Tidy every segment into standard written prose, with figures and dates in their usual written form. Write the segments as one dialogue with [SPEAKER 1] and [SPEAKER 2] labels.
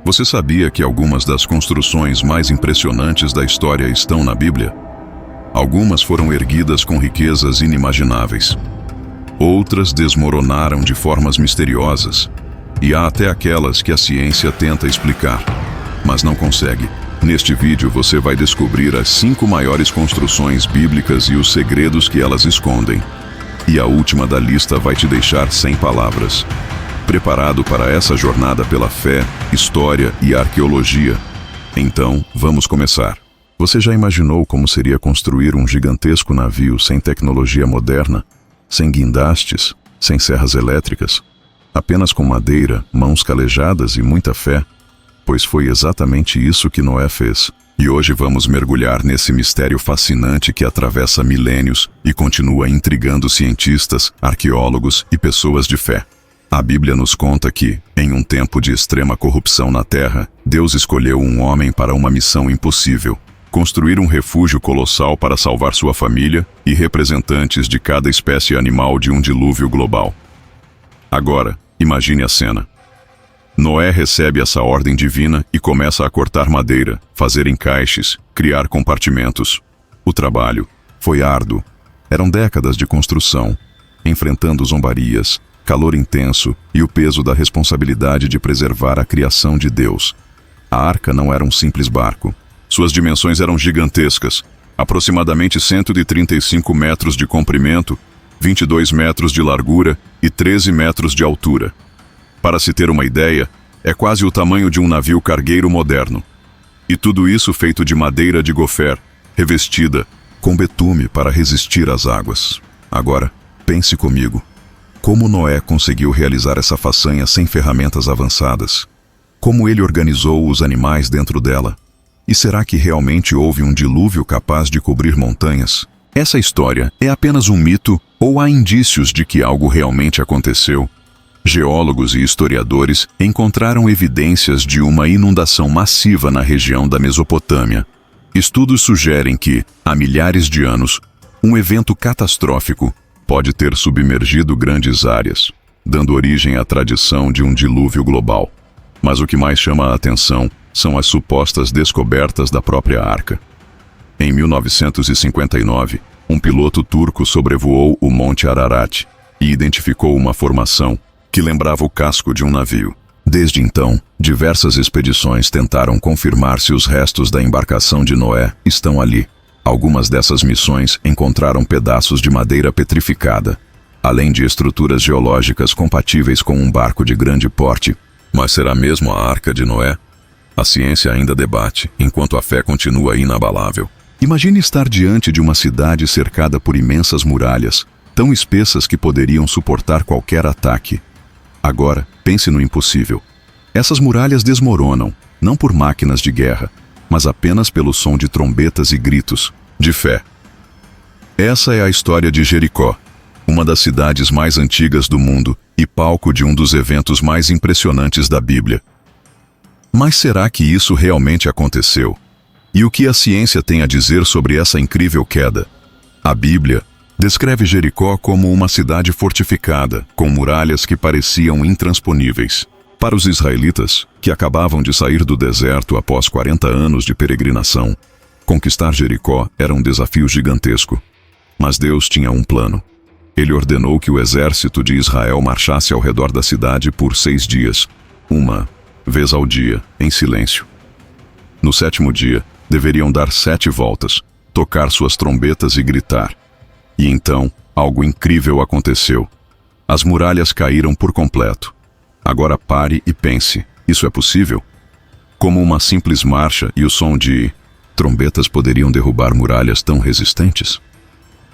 [SPEAKER 1] Você sabia que algumas das construções mais impressionantes da história estão na Bíblia? Algumas foram erguidas com riquezas inimagináveis. Outras desmoronaram de formas misteriosas. E há até aquelas que a ciência tenta explicar, mas não consegue. Neste vídeo você vai descobrir as 5 maiores construções bíblicas e os segredos que elas escondem. E a última da lista vai te deixar sem palavras. Preparado para essa jornada pela fé, história e arqueologia? Então, vamos começar. Você já imaginou como seria construir um gigantesco navio sem tecnologia moderna, sem guindastes, sem serras elétricas, apenas com madeira, mãos calejadas e muita fé? Pois foi exatamente isso que Noé fez. E hoje vamos mergulhar nesse mistério fascinante que atravessa milênios e continua intrigando cientistas, arqueólogos e pessoas de fé. A Bíblia nos conta que, em um tempo de extrema corrupção na Terra, Deus escolheu um homem para uma missão impossível: construir um refúgio colossal para salvar sua família e representantes de cada espécie animal de um dilúvio global. Agora, imagine a cena. Noé recebe essa ordem divina e começa a cortar madeira, fazer encaixes, criar compartimentos. O trabalho foi árduo. Eram décadas de construção, enfrentando zombarias, calor intenso e o peso da responsabilidade de preservar a criação de Deus. A arca não era um simples barco. Suas dimensões eram gigantescas, aproximadamente 135 metros de comprimento, 22 metros de largura e 13 metros de altura. Para se ter uma ideia, é quase o tamanho de um navio cargueiro moderno. E tudo isso feito de madeira de gofer, revestida com betume para resistir às águas. Agora, pense comigo. Como Noé conseguiu realizar essa façanha sem ferramentas avançadas? Como ele organizou os animais dentro dela? E será que realmente houve um dilúvio capaz de cobrir montanhas? Essa história é apenas um mito ou há indícios de que algo realmente aconteceu? Geólogos e historiadores encontraram evidências de uma inundação massiva na região da Mesopotâmia. Estudos sugerem que, há milhares de anos, um evento catastrófico pode ter submergido grandes áreas, dando origem à tradição de um dilúvio global. Mas o que mais chama a atenção são as supostas descobertas da própria arca. Em 1959, um piloto turco sobrevoou o Monte Ararat e identificou uma formação que lembrava o casco de um navio. Desde então, diversas expedições tentaram confirmar se os restos da embarcação de Noé estão ali. Algumas dessas missões encontraram pedaços de madeira petrificada, além de estruturas geológicas compatíveis com um barco de grande porte. Mas será mesmo a Arca de Noé? A ciência ainda debate, enquanto a fé continua inabalável. Imagine estar diante de uma cidade cercada por imensas muralhas, tão espessas que poderiam suportar qualquer ataque. Agora, pense no impossível. Essas muralhas desmoronam, não por máquinas de guerra, mas apenas pelo som de trombetas e gritos de fé. Essa é a história de Jericó, uma das cidades mais antigas do mundo e palco de um dos eventos mais impressionantes da Bíblia. Mas será que isso realmente aconteceu? E o que a ciência tem a dizer sobre essa incrível queda? A Bíblia descreve Jericó como uma cidade fortificada, com muralhas que pareciam intransponíveis. Para os israelitas, que acabavam de sair do deserto após 40 anos de peregrinação, conquistar Jericó era um desafio gigantesco. Mas Deus tinha um plano. Ele ordenou que o exército de Israel marchasse ao redor da cidade por 6 dias, uma vez ao dia, em silêncio. No 7º dia, deveriam dar 7 voltas, tocar suas trombetas e gritar. E então, algo incrível aconteceu. As muralhas caíram por completo. Agora pare e pense, isso é possível? Como uma simples marcha e o som de trombetas poderiam derrubar muralhas tão resistentes?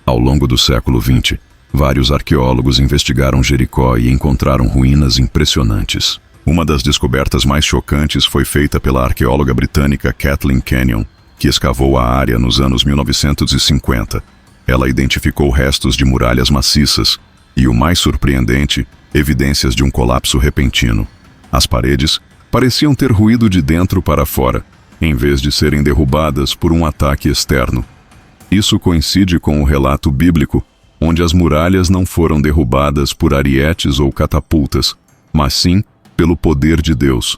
[SPEAKER 1] Ao longo do século XX, vários arqueólogos investigaram Jericó e encontraram ruínas impressionantes. Uma das descobertas mais chocantes foi feita pela arqueóloga britânica Kathleen Kenyon, que escavou a área nos anos 1950. Ela identificou restos de muralhas maciças e, o mais surpreendente, evidências de um colapso repentino. As paredes pareciam ter ruído de dentro para fora, em vez de serem derrubadas por um ataque externo. Isso coincide com o relato bíblico, onde as muralhas não foram derrubadas por arietes ou catapultas, mas sim pelo poder de Deus.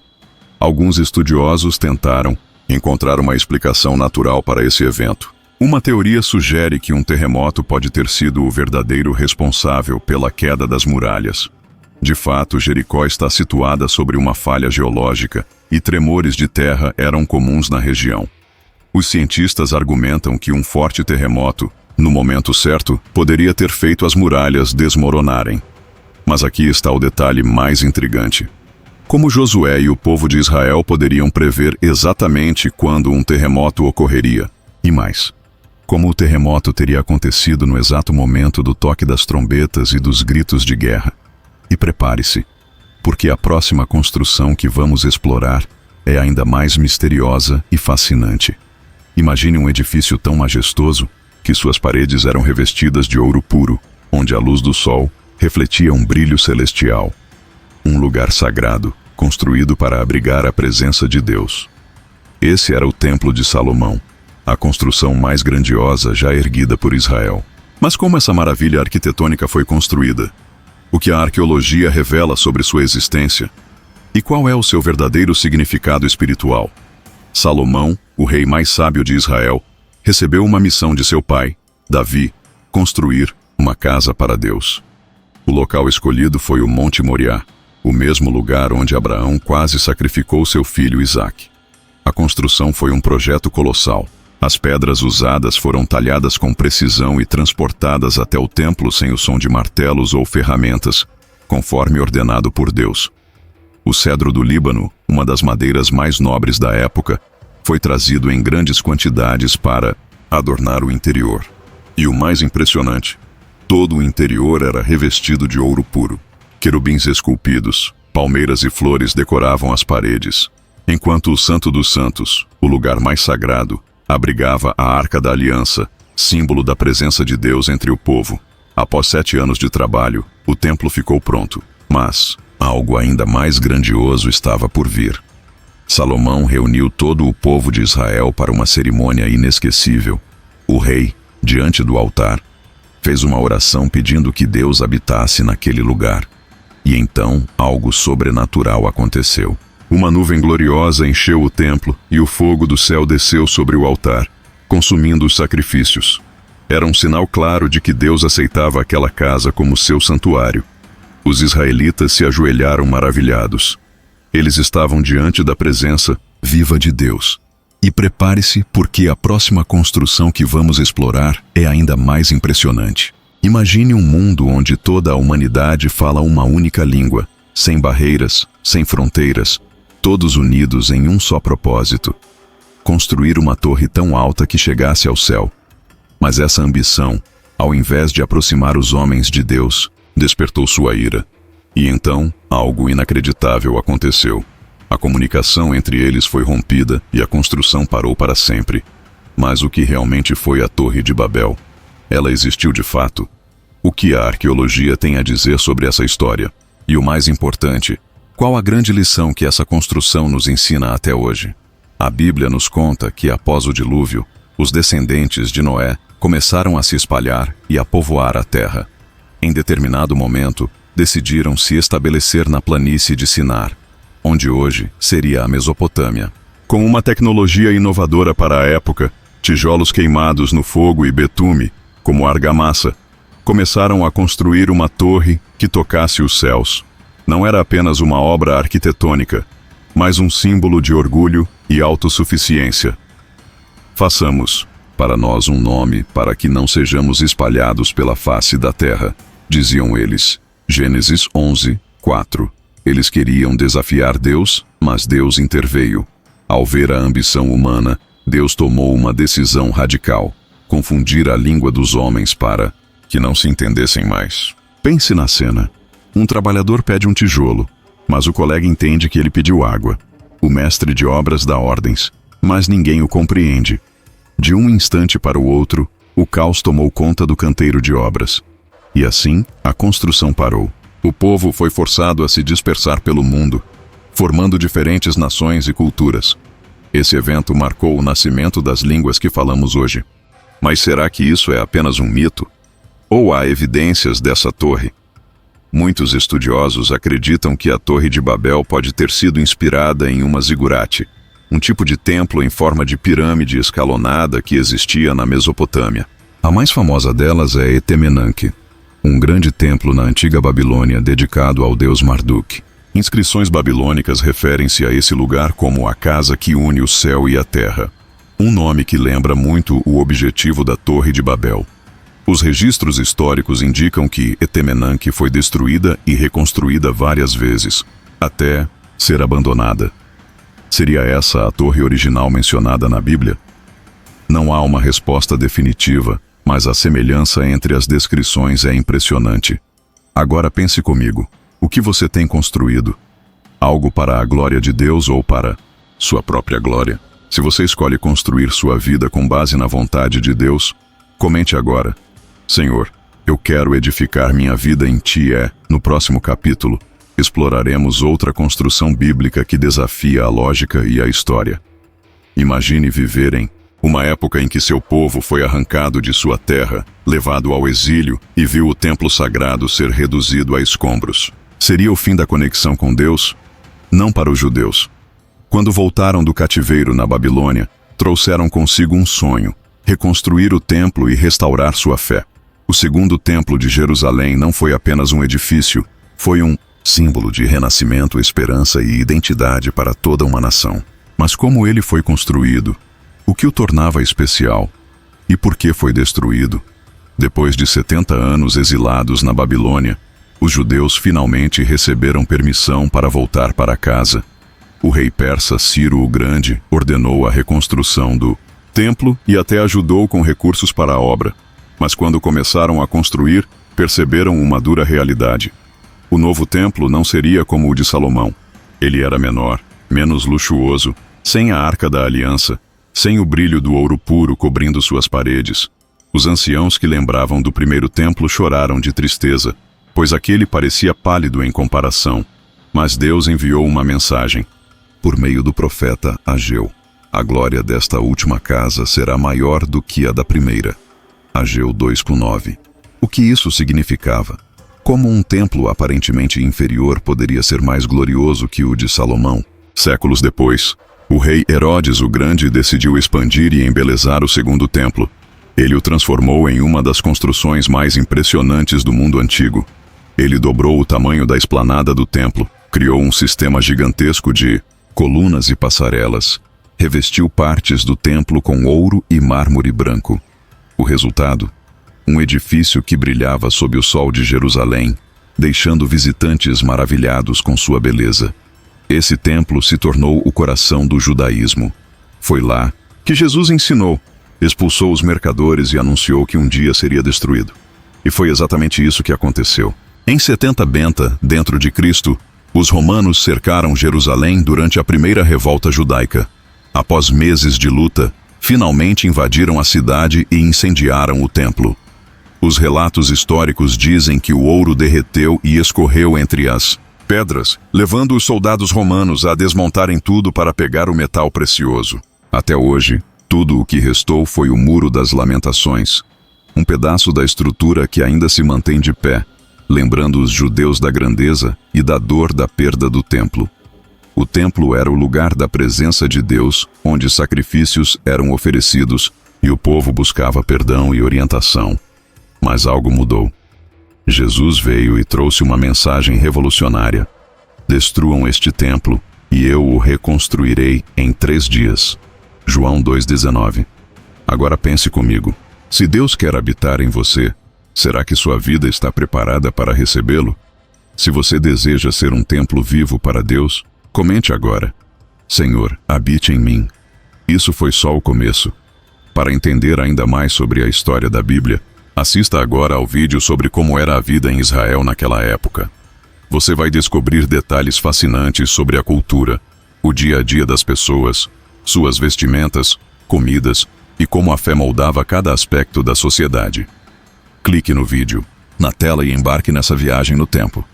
[SPEAKER 1] Alguns estudiosos tentaram encontrar uma explicação natural para esse evento. Uma teoria sugere que um terremoto pode ter sido o verdadeiro responsável pela queda das muralhas. De fato, Jericó está situada sobre uma falha geológica e tremores de terra eram comuns na região. Os cientistas argumentam que um forte terremoto, no momento certo, poderia ter feito as muralhas desmoronarem. Mas aqui está o detalhe mais intrigante. Como Josué e o povo de Israel poderiam prever exatamente quando um terremoto ocorreria? E mais, como o terremoto teria acontecido no exato momento do toque das trombetas e dos gritos de guerra? E prepare-se, porque a próxima construção que vamos explorar é ainda mais misteriosa e fascinante. Imagine um edifício tão majestoso que suas paredes eram revestidas de ouro puro, onde a luz do sol refletia um brilho celestial. Um lugar sagrado, construído para abrigar a presença de Deus. Esse era o Templo de Salomão, a construção mais grandiosa já erguida por Israel. Mas como essa maravilha arquitetônica foi construída? O que a arqueologia revela sobre sua existência? E qual é o seu verdadeiro significado espiritual? Salomão, o rei mais sábio de Israel, recebeu uma missão de seu pai, Davi, construir uma casa para Deus. O local escolhido foi o Monte Moriá, o mesmo lugar onde Abraão quase sacrificou seu filho Isaque. A construção foi um projeto colossal. As pedras usadas foram talhadas com precisão e transportadas até o templo sem o som de martelos ou ferramentas, conforme ordenado por Deus. O cedro do Líbano, uma das madeiras mais nobres da época, foi trazido em grandes quantidades para adornar o interior. E o mais impressionante, todo o interior era revestido de ouro puro. Querubins esculpidos, palmeiras e flores decoravam as paredes, enquanto o Santo dos Santos, o lugar mais sagrado, abrigava a Arca da Aliança, símbolo da presença de Deus entre o povo. Após 7 anos de trabalho, o templo ficou pronto, mas algo ainda mais grandioso estava por vir. Salomão reuniu todo o povo de Israel para uma cerimônia inesquecível. O rei, diante do altar, fez uma oração pedindo que Deus habitasse naquele lugar. E então, algo sobrenatural aconteceu. Uma nuvem gloriosa encheu o templo e o fogo do céu desceu sobre o altar, consumindo os sacrifícios. Era um sinal claro de que Deus aceitava aquela casa como seu santuário. Os israelitas se ajoelharam maravilhados. Eles estavam diante da presença viva de Deus. E prepare-se, porque a próxima construção que vamos explorar é ainda mais impressionante. Imagine um mundo onde toda a humanidade fala uma única língua, sem barreiras, sem fronteiras, todos unidos em um só propósito: construir uma torre tão alta que chegasse ao céu. Mas essa ambição, ao invés de aproximar os homens de Deus, despertou sua ira. E então, algo inacreditável aconteceu. A comunicação entre eles foi rompida e a construção parou para sempre. Mas o que realmente foi a Torre de Babel? Ela existiu de fato? O que a arqueologia tem a dizer sobre essa história? E o mais importante, qual a grande lição que essa construção nos ensina até hoje? A Bíblia nos conta que após o dilúvio, os descendentes de Noé começaram a se espalhar e a povoar a terra. Em determinado momento, decidiram se estabelecer na planície de Sinar, onde hoje seria a Mesopotâmia. Com uma tecnologia inovadora para a época, tijolos queimados no fogo e betume, como argamassa, começaram a construir uma torre que tocasse os céus. Não era apenas uma obra arquitetônica, mas um símbolo de orgulho e autossuficiência. Façamos para nós um nome para que não sejamos espalhados pela face da terra, diziam eles. Gênesis 11, 4. Eles queriam desafiar Deus, mas Deus interveio. Ao ver a ambição humana, Deus tomou uma decisão radical: confundir a língua dos homens para que não se entendessem mais. Pense na cena. Um trabalhador pede um tijolo, mas o colega entende que ele pediu água. O mestre de obras dá ordens, mas ninguém o compreende. De um instante para o outro, o caos tomou conta do canteiro de obras. E assim, a construção parou. O povo foi forçado a se dispersar pelo mundo, formando diferentes nações e culturas. Esse evento marcou o nascimento das línguas que falamos hoje. Mas será que isso é apenas um mito? Ou há evidências dessa torre? Muitos estudiosos acreditam que a Torre de Babel pode ter sido inspirada em uma zigurate, um tipo de templo em forma de pirâmide escalonada que existia na Mesopotâmia. A mais famosa delas é Etemenanque, um grande templo na antiga Babilônia dedicado ao deus Marduk. Inscrições babilônicas referem-se a esse lugar como a casa que une o céu e a terra, um nome que lembra muito o objetivo da Torre de Babel. Os registros históricos indicam que Etemenanque foi destruída e reconstruída várias vezes, até ser abandonada. Seria essa a torre original mencionada na Bíblia? Não há uma resposta definitiva, mas a semelhança entre as descrições é impressionante. Agora pense comigo, o que você tem construído? Algo para a glória de Deus ou para sua própria glória? Se você escolhe construir sua vida com base na vontade de Deus, comente agora: Senhor, eu quero edificar minha vida em Ti. No próximo capítulo, exploraremos outra construção bíblica que desafia a lógica e a história. Imagine viver em uma época em que seu povo foi arrancado de sua terra, levado ao exílio e viu o templo sagrado ser reduzido a escombros. Seria o fim da conexão com Deus? Não para os judeus. Quando voltaram do cativeiro na Babilônia, trouxeram consigo um sonho: reconstruir o templo e restaurar sua fé. O segundo templo de Jerusalém não foi apenas um edifício, foi um símbolo de renascimento, esperança e identidade para toda uma nação. Mas como ele foi construído? O que o tornava especial? E por que foi destruído? Depois de 70 anos exilados na Babilônia, os judeus finalmente receberam permissão para voltar para casa. O rei persa Ciro o Grande ordenou a reconstrução do templo e até ajudou com recursos para a obra. Mas quando começaram a construir, perceberam uma dura realidade. O novo templo não seria como o de Salomão. Ele era menor, menos luxuoso, sem a Arca da Aliança, sem o brilho do ouro puro cobrindo suas paredes. Os anciãos que lembravam do primeiro templo choraram de tristeza, pois aquele parecia pálido em comparação. Mas Deus enviou uma mensagem, por meio do profeta Ageu: a glória desta última casa será maior do que a da primeira. Ageu 2:9. O que isso significava? Como um templo aparentemente inferior poderia ser mais glorioso que o de Salomão? Séculos depois, o rei Herodes o Grande decidiu expandir e embelezar o segundo templo. Ele o transformou em uma das construções mais impressionantes do mundo antigo. Ele dobrou o tamanho da esplanada do templo, criou um sistema gigantesco de colunas e passarelas, revestiu partes do templo com ouro e mármore branco. O resultado? Um edifício que brilhava sob o sol de Jerusalém, deixando visitantes maravilhados com sua beleza. Esse templo se tornou o coração do judaísmo. Foi lá que Jesus ensinou, expulsou os mercadores e anunciou que um dia seria destruído. E foi exatamente isso que aconteceu. Em 70 Benta, dentro de Cristo, os romanos cercaram Jerusalém durante a primeira revolta judaica. Após meses de luta, finalmente invadiram a cidade e incendiaram o templo. Os relatos históricos dizem que o ouro derreteu e escorreu entre as pedras, levando os soldados romanos a desmontarem tudo para pegar o metal precioso. Até hoje, tudo o que restou foi o Muro das Lamentações, um pedaço da estrutura que ainda se mantém de pé, lembrando os judeus da grandeza e da dor da perda do templo. O templo era o lugar da presença de Deus, onde sacrifícios eram oferecidos e o povo buscava perdão e orientação. Mas algo mudou. Jesus veio e trouxe uma mensagem revolucionária: destruam este templo e eu o reconstruirei em 3 dias. João 2,19. Agora pense comigo. Se Deus quer habitar em você, será que sua vida está preparada para recebê-lo? Se você deseja ser um templo vivo para Deus, comente agora: Senhor, habite em mim. Isso foi só o começo. Para entender ainda mais sobre a história da Bíblia, assista agora ao vídeo sobre como era a vida em Israel naquela época. Você vai descobrir detalhes fascinantes sobre a cultura, o dia a dia das pessoas, suas vestimentas, comidas e como a fé moldava cada aspecto da sociedade. Clique no vídeo, na tela e embarque nessa viagem no tempo.